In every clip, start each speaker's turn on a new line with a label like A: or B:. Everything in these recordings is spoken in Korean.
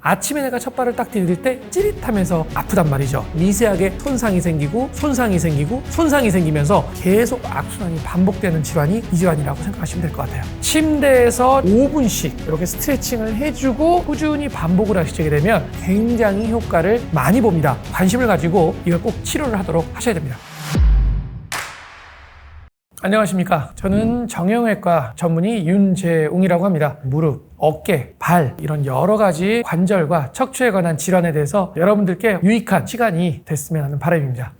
A: 아침에 내가 첫 발을 딱 디딜 때 찌릿하면서 아프단 말이죠. 미세하게 손상이 생기고 손상이 생기고 손상이 생기면서 계속 악순환이 반복되는 질환이 이 질환이라고 생각하시면 될 것 같아요. 침대에서 5분씩 이렇게 스트레칭을 해주고 꾸준히 반복을 하시게 되면 굉장히 효과를 많이 봅니다. 관심을 가지고 이걸 꼭 치료를 하도록 하셔야 됩니다. 안녕하십니까. 저는 정형외과 전문의 윤재웅이라고 합니다. 무릎, 어깨, 발 이런 여러 가지 관절과 척추에 관한 질환에 대해서 여러분들께 유익한 시간이 됐으면 하는 바람입니다.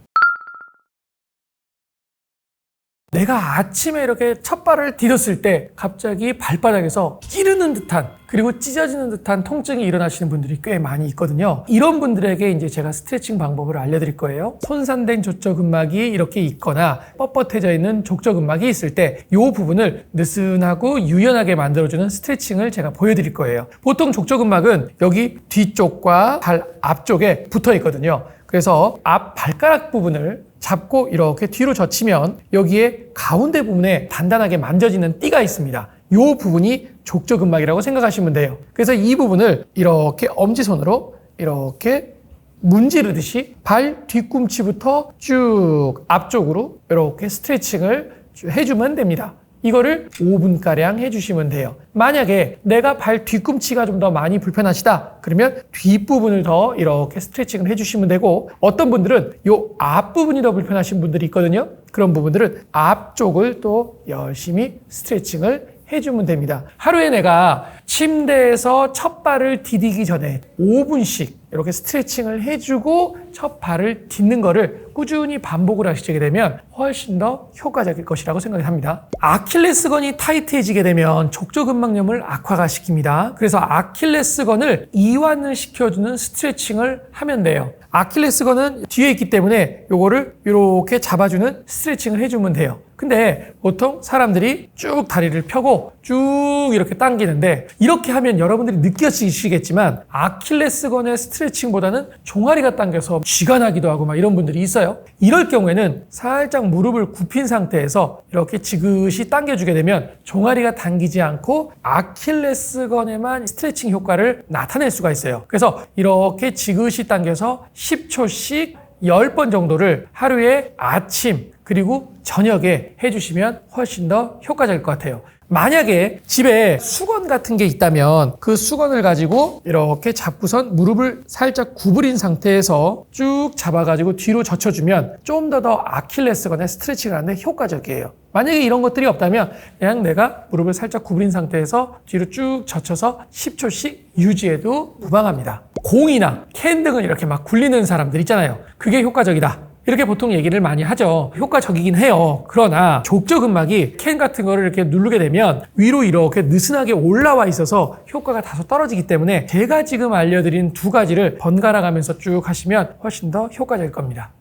A: 내가 아침에 이렇게 첫 발을 디뎠을 때 갑자기 발바닥에서 찌르는 듯한 그리고 찢어지는 듯한 통증이 일어나시는 분들이 꽤 많이 있거든요. 이런 분들에게 이제 제가 스트레칭 방법을 알려드릴 거예요. 손상된 족저근막이 이렇게 있거나 뻣뻣해져 있는 족저근막이 있을 때 이 부분을 느슨하고 유연하게 만들어주는 스트레칭을 제가 보여드릴 거예요. 보통 족저근막은 여기 뒤쪽과 발 앞쪽에 붙어 있거든요. 그래서 앞 발가락 부분을 잡고 이렇게 뒤로 젖히면 여기에 가운데 부분에 단단하게 만져지는 띠가 있습니다. 이 부분이 족저근막이라고 생각하시면 돼요. 그래서 이 부분을 이렇게 엄지손으로 이렇게 문지르듯이 발 뒤꿈치부터 쭉 앞쪽으로 이렇게 스트레칭을 해주면 됩니다. 이거를 5분가량 해주시면 돼요. 만약에 내가 발 뒤꿈치가 좀 더 많이 불편하시다 그러면 뒷부분을 더 이렇게 스트레칭을 해주시면 되고, 어떤 분들은 이 앞부분이 더 불편하신 분들이 있거든요. 그런 부분들은 앞쪽을 또 열심히 스트레칭을 해주면 됩니다. 하루에 내가 침대에서 첫 발을 디디기 전에 5분씩 이렇게 스트레칭을 해주고 첫 발을 딛는 거를 꾸준히 반복을 하시게 되면 훨씬 더 효과적일 것이라고 생각을 합니다. 아킬레스건이 타이트해지게 되면 족저근막염을 악화가 시킵니다. 그래서 아킬레스건을 이완을 시켜주는 스트레칭을 하면 돼요. 아킬레스건은 뒤에 있기 때문에 요거를 이렇게 잡아주는 스트레칭을 해주면 돼요. 근데 보통 사람들이 쭉 다리를 펴고 쭉 이렇게 당기는데, 이렇게 하면 여러분들이 느껴지시겠지만 아킬레스건의 스트레칭보다는 종아리가 당겨서 쥐가 나기도 하고 막 이런 분들이 있어요. 이럴 경우에는 살짝 무릎을 굽힌 상태에서 이렇게 지그시 당겨주게 되면 종아리가 당기지 않고 아킬레스건에만 스트레칭 효과를 나타낼 수가 있어요. 그래서 이렇게 지그시 당겨서 10초씩 10번 정도를 하루에 아침 그리고 저녁에 해주시면 훨씬 더 효과적일 것 같아요. 만약에 집에 수건 같은 게 있다면 그 수건을 가지고 이렇게 잡고선 무릎을 살짝 구부린 상태에서 쭉 잡아가지고 뒤로 젖혀주면 좀 더 아킬레스건에 스트레칭을 하는데 효과적이에요. 만약에 이런 것들이 없다면 그냥 내가 무릎을 살짝 구부린 상태에서 뒤로 쭉 젖혀서 10초씩 유지해도 무방합니다. 공이나 캔 등을 이렇게 막 굴리는 사람들 있잖아요. 그게 효과적이다, 이렇게 보통 얘기를 많이 하죠. 효과적이긴 해요. 그러나 족저근막이 캔 같은 거를 이렇게 누르게 되면 위로 이렇게 느슨하게 올라와 있어서 효과가 다소 떨어지기 때문에 제가 지금 알려드린 두 가지를 번갈아 가면서 쭉 하시면 훨씬 더 효과적일 겁니다.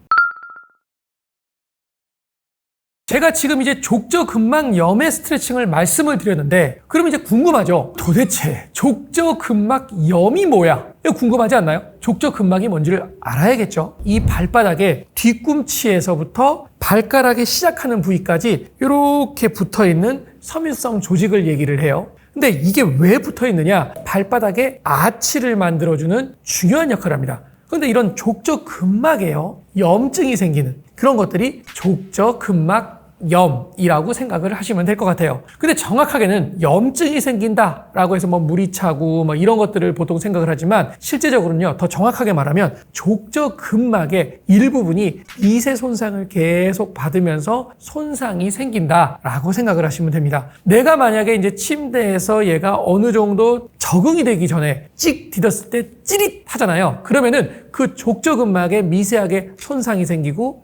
A: 제가 지금 이제 족저근막염의 스트레칭을 말씀을 드렸는데, 그럼 이제 궁금하죠? 도대체 족저근막염이 뭐야? 이거 궁금하지 않나요? 족저근막이 뭔지를 알아야겠죠? 이 발바닥에 뒤꿈치에서부터 발가락에 시작하는 부위까지 이렇게 붙어있는 섬유성 조직을 얘기를 해요. 근데 이게 왜 붙어 있느냐? 발바닥에 아치를 만들어주는 중요한 역할을 합니다. 그런데 이런 족저근막에요, 염증이 생기는 그런 것들이 족저근막염이라고 생각을 하시면 될 것 같아요. 근데 정확하게는 염증이 생긴다라고 해서 뭐 물이 차고 뭐 이런 것들을 보통 생각을 하지만, 실제적으로는요, 더 정확하게 말하면 족저근막의 일부분이 미세 손상을 계속 받으면서 손상이 생긴다라고 생각을 하시면 됩니다. 내가 만약에 이제 침대에서 얘가 어느 정도 적응이 되기 전에 찍 디뎠을 때 찌릿 하잖아요. 그러면은 그 족저근막에 미세하게 손상이 생기고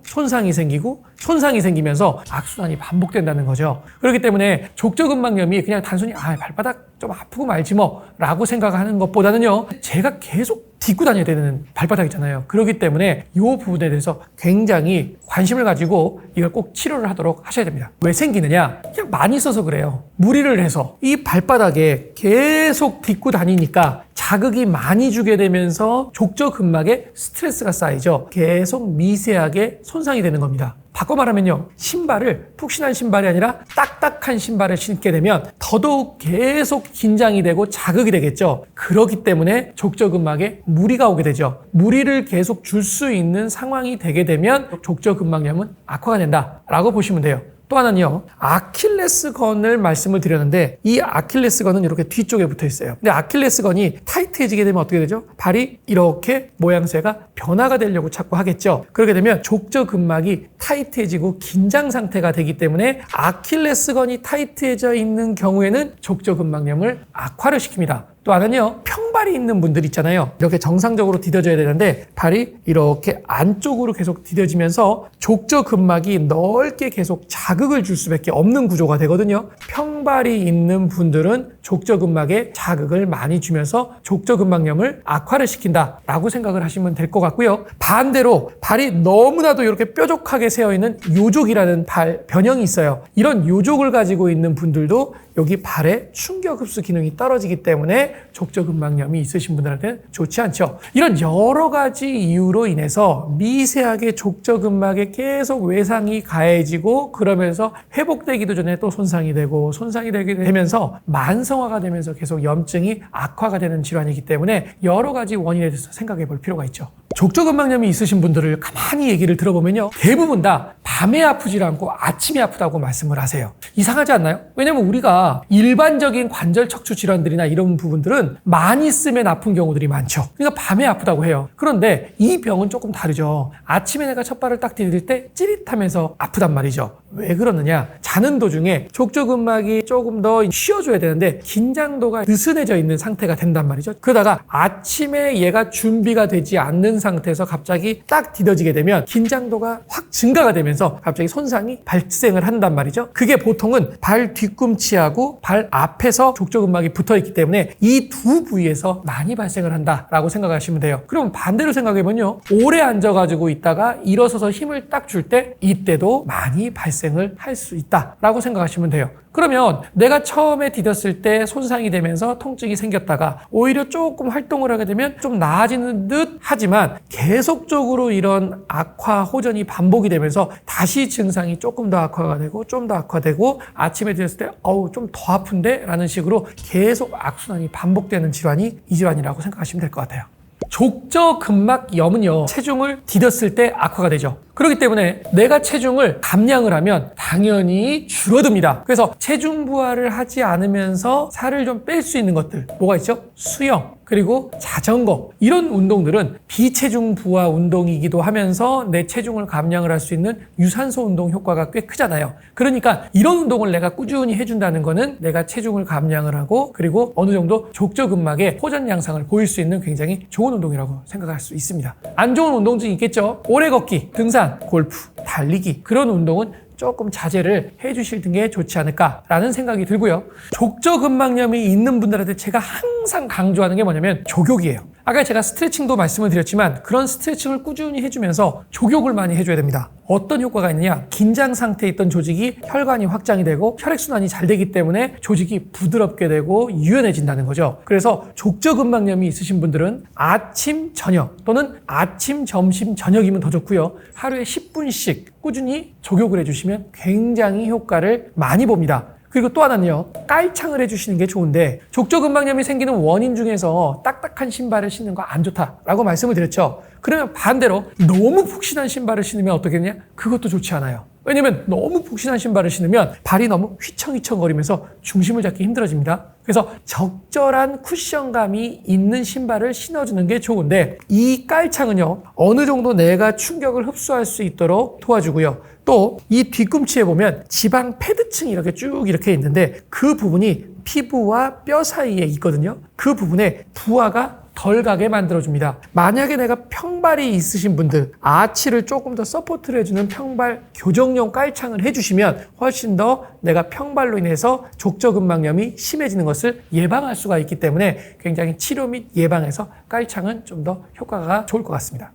A: 생기면서 악순환이 반복된다는 거죠. 그렇기 때문에 족저근막염이 그냥 단순히 발바닥 좀 아프고 말지 뭐 라고 생각하는 것보다는요, 제가 계속 딛고 다녀야 되는 발바닥이잖아요. 그렇기 때문에 이 부분에 대해서 굉장히 관심을 가지고 이걸 꼭 치료를 하도록 하셔야 됩니다. 왜 생기느냐? 그냥 많이 써서 그래요. 무리를 해서 이 발바닥에 계속 딛고 다니니까 자극이 많이 주게 되면서 족저근막에 스트레스가 쌓이죠. 계속 미세하게 손상이 되는 겁니다. 바꿔 말하면요, 신발을 푹신한 신발이 아니라 딱딱한 신발을 신게 되면 더더욱 계속 긴장이 되고 자극이 되겠죠. 그렇기 때문에 족저근막에 무리가 오게 되죠. 무리를 계속 줄 수 있는 상황이 되게 되면 족저근막염은 악화가 된다라고 보시면 돼요. 또 하나는요, 아킬레스건을 말씀을 드렸는데 이 아킬레스건은 이렇게 뒤쪽에 붙어 있어요. 근데 아킬레스건이 타이트해지게 되면 어떻게 되죠? 발이 이렇게 모양새가 변화가 되려고 자꾸 하겠죠. 그렇게 되면 족저근막이 타이트해지고 긴장 상태가 되기 때문에 아킬레스건이 타이트해져 있는 경우에는 족저근막염을 악화를 시킵니다. 또 하나는요, 평발이 있는 분들 있잖아요. 이렇게 정상적으로 디뎌져야 되는데 발이 이렇게 안쪽으로 계속 디뎌지면서 족저근막이 넓게 계속 자극을 줄 수밖에 없는 구조가 되거든요. 평발이 있는 분들은 족저근막에 자극을 많이 주면서 족저근막염을 악화를 시킨다라고 생각을 하시면 될 것 같고요. 반대로 발이 너무나도 이렇게 뾰족하게 세어있는 요족이라는 발 변형이 있어요. 이런 요족을 가지고 있는 분들도 여기 발의 충격 흡수 기능이 떨어지기 때문에 족저근막염이 있으신 분들한테는 좋지 않죠. 이런 여러 가지 이유로 인해서 미세하게 족저근막에 계속 외상이 가해지고 그러면서 회복되기도 전에 또 손상이 되고 손상이 되게 되면서 만성화가 되면서 계속 염증이 악화가 되는 질환이기 때문에 여러 가지 원인에 대해서 생각해 볼 필요가 있죠. 족저근막염이 있으신 분들을 가만히 얘기를 들어보면요, 대부분 다 밤에 아프지 않고 아침에 아프다고 말씀을 하세요. 이상하지 않나요? 왜냐면 우리가 일반적인 관절 척추 질환들이나 이런 부분들은 많이 쓰면 아픈 경우들이 많죠. 그러니까 밤에 아프다고 해요. 그런데 이 병은 조금 다르죠. 아침에 내가 첫 발을 딱 디딜 때 찌릿하면서 아프단 말이죠. 왜 그러느냐? 자는 도중에 족저근막이 조금 더 쉬어줘야 되는데 긴장도가 느슨해져 있는 상태가 된단 말이죠. 그러다가 아침에 얘가 준비가 되지 않는 상태에서 갑자기 딱 디뎌지게 되면 긴장도가 확 증가가 되면서 갑자기 손상이 발생을 한단 말이죠. 그게 보통은 발 뒤꿈치하고 발 앞에서 족저근막이 붙어있기 때문에 이 두 부위에서 많이 발생을 한다라고 생각하시면 돼요. 그럼 반대로 생각해보면요, 오래 앉아가지고 있다가 일어서서 힘을 딱 줄 때 이때도 많이 발생을 할 수 있다라고 생각하시면 돼요. 그러면 내가 처음에 디뎠을 때 손상이 되면서 통증이 생겼다가 오히려 조금 활동을 하게 되면 좀 나아지는 듯 하지만 계속적으로 이런 악화 호전이 반복이 되면서 다시 증상이 조금 더 악화가 되고 좀 더 악화되고 아침에 디뎠을 때 좀 더 아픈데? 라는 식으로 계속 악순환이 반복되는 질환이 이 질환이라고 생각하시면 될 것 같아요. 족저근막염은요, 체중을 디뎠을 때 악화가 되죠. 그렇기 때문에 내가 체중을 감량을 하면 당연히 줄어듭니다. 그래서 체중 부하를 하지 않으면서 살을 좀 뺄 수 있는 것들 뭐가 있죠? 수영, 그리고 자전거, 이런 운동들은 비체중 부하 운동이기도 하면서 내 체중을 감량을 할 수 있는 유산소 운동 효과가 꽤 크잖아요. 그러니까 이런 운동을 내가 꾸준히 해준다는 거는 내가 체중을 감량을 하고 그리고 어느 정도 족저근막의 호전 양상을 보일 수 있는 굉장히 좋은 운동이라고 생각할 수 있습니다. 안 좋은 운동증이 있겠죠. 오래 걷기, 등산, 골프, 달리기, 그런 운동은 조금 자제를 해주실 게 좋지 않을까라는 생각이 들고요. 족저근막염이 있는 분들한테 제가 항상 강조하는 게 뭐냐면 족욕이에요. 아까 제가 스트레칭도 말씀을 드렸지만 그런 스트레칭을 꾸준히 해주면서 족욕을 많이 해줘야 됩니다. 어떤 효과가 있느냐? 긴장 상태에 있던 조직이 혈관이 확장이 되고 혈액순환이 잘 되기 때문에 조직이 부드럽게 되고 유연해진다는 거죠. 그래서 족저근막염이 있으신 분들은 아침, 저녁 또는 아침, 점심, 저녁이면 더 좋고요. 하루에 10분씩 꾸준히 족욕을 해주시면 굉장히 효과를 많이 봅니다. 그리고 또 하나는요, 깔창을 해주시는 게 좋은데 족저근막염이 생기는 원인 중에서 딱딱한 신발을 신는 거 안 좋다라고 말씀을 드렸죠. 그러면 반대로 너무 푹신한 신발을 신으면 어떻겠냐? 그것도 좋지 않아요. 왜냐면 너무 푹신한 신발을 신으면 발이 너무 휘청휘청거리면서 중심을 잡기 힘들어집니다. 그래서 적절한 쿠션감이 있는 신발을 신어주는 게 좋은데 이 깔창은요, 어느 정도 내가 충격을 흡수할 수 있도록 도와주고요. 또 이 뒤꿈치에 보면 지방 패드층이 이렇게 쭉 이렇게 있는데 그 부분이 피부와 뼈 사이에 있거든요. 그 부분에 부하가 덜 가게 만들어줍니다. 만약에 내가 평발이 있으신 분들, 아치를 조금 더 서포트를 해주는 평발 교정용 깔창을 해주시면 훨씬 더 내가 평발로 인해서 족저근막염이 심해지는 것을 예방할 수가 있기 때문에 굉장히 치료 및 예방에서 깔창은 좀 더 효과가 좋을 것 같습니다.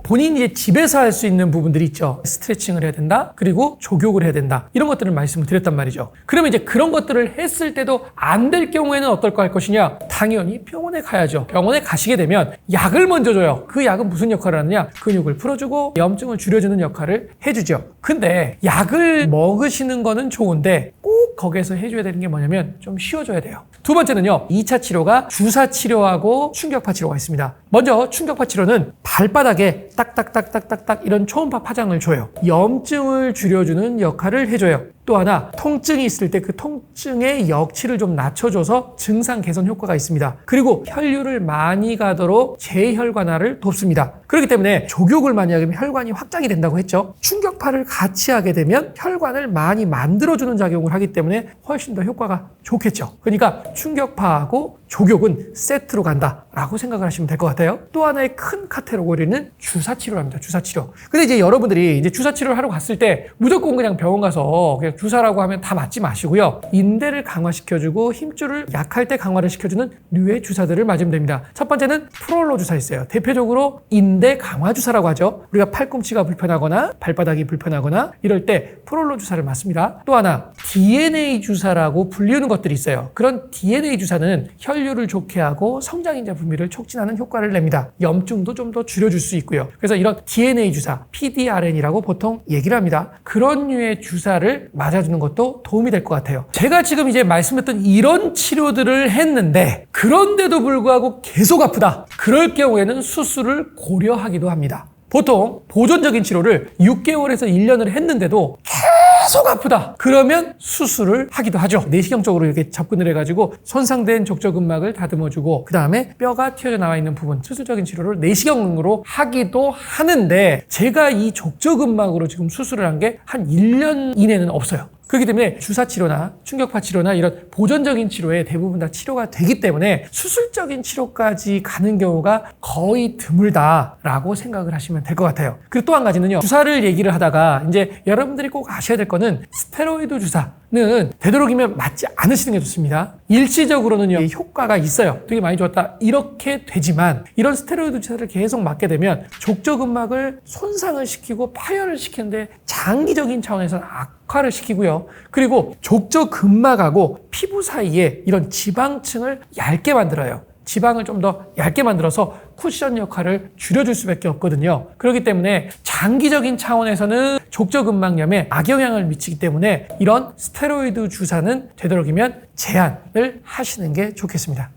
A: 본인이 이제 집에서 할 수 있는 부분들이 있죠. 스트레칭을 해야 된다. 그리고 족욕을 해야 된다. 이런 것들을 말씀을 드렸단 말이죠. 그러면 이제 그런 것들을 했을 때도 안 될 경우에는 어떨까 할 것이냐. 당연히 병원에 가야죠. 병원에 가시게 되면 약을 먼저 줘요. 그 약은 무슨 역할을 하느냐? 근육을 풀어주고 염증을 줄여주는 역할을 해주죠. 근데 약을 먹으시는 거는 좋은데 꼭 거기에서 해줘야 되는 게 뭐냐면 좀 쉬어줘야 돼요. 두 번째는요, 2차 치료가 주사 치료하고 충격파 치료가 있습니다. 먼저 충격파 치료는 발바닥에 딱딱딱딱딱딱 이런 초음파 파장을 줘요. 염증을 줄여주는 역할을 해줘요. 또 하나, 통증이 있을 때 그 통증의 역치를 좀 낮춰줘서 증상 개선 효과가 있습니다. 그리고 혈류를 많이 가도록 재혈관화를 돕습니다. 그렇기 때문에 족욕을 많이 하게 되면 혈관이 확장이 된다고 했죠. 충격파를 같이 하게 되면 혈관을 많이 만들어주는 작용을 하기 때문에 훨씬 더 효과가 좋겠죠. 그러니까 충격파하고 족욕은 세트로 간다라고 생각을 하시면 될 것 같아요. 또 하나의 큰 카테고리는 주사치료랍니다. 주사치료. 근데 이제 여러분들이 이제 주사치료를 하러 갔을 때 무조건 그냥 병원 가서 그냥 주사라고 하면 다 맞지 마시고요. 인대를 강화시켜주고 힘줄을 약할 때 강화를 시켜주는 류의 주사들을 맞으면 됩니다. 첫 번째는 프롤로 주사 있어요. 대표적으로 인대 강화 주사라고 하죠. 우리가 팔꿈치가 불편하거나 발바닥이 불편하거나 이럴 때 프롤로 주사를 맞습니다. 또 하나 DNA 주사라고 불리우는 것들이 있어요. 그런 DNA 주사는 혈류를 좋게 하고 성장인자 분비를 촉진하는 효과를 냅니다. 염증도 좀 더 줄여줄 수 있고요. 그래서 이런 DNA 주사, PDRN이라고 보통 얘기를 합니다. 그런 류의 주사를 맞아주는 것도 도움이 될 것 같아요. 제가 지금 이제 말씀했던 이런 치료들을 했는데 그런데도 불구하고 계속 아프다. 그럴 경우에는 수술을 고려하기도 합니다. 보통 보존적인 치료를 6개월에서 1년을 했는데도 계속 아프다. 그러면 수술을 하기도 하죠. 내시경적으로 이렇게 접근을 해가지고 손상된 족저근막을 다듬어주고 그 다음에 뼈가 튀어져 나와 있는 부분 수술적인 치료를 내시경으로 하기도 하는데 제가 이 족저근막으로 지금 수술을 한 게 한 1년 이내는 없어요. 그렇기 때문에 주사치료나 충격파 치료나 이런 보존적인 치료에 대부분 다 치료가 되기 때문에 수술적인 치료까지 가는 경우가 거의 드물다라고 생각을 하시면 될 것 같아요. 그리고 또 한 가지는요. 주사를 얘기를 하다가 이제 여러분들이 꼭 아셔야 될 거는 스테로이드 주사는 되도록이면 맞지 않으시는 게 좋습니다. 일시적으로는요. 효과가 있어요. 되게 많이 좋았다. 이렇게 되지만 이런 스테로이드 주사를 계속 맞게 되면 족저근막을 손상을 시키고 파열을 시키는데 장기적인 차원에서는 악화를 시키고요. 그리고 족저근막하고 피부 사이에 이런 지방층을 얇게 만들어요. 지방을 좀 더 얇게 만들어서 쿠션 역할을 줄여줄 수밖에 없거든요. 그렇기 때문에 장기적인 차원에서는 족저근막염에 악영향을 미치기 때문에 이런 스테로이드 주사는 되도록이면 제한을 하시는 게 좋겠습니다.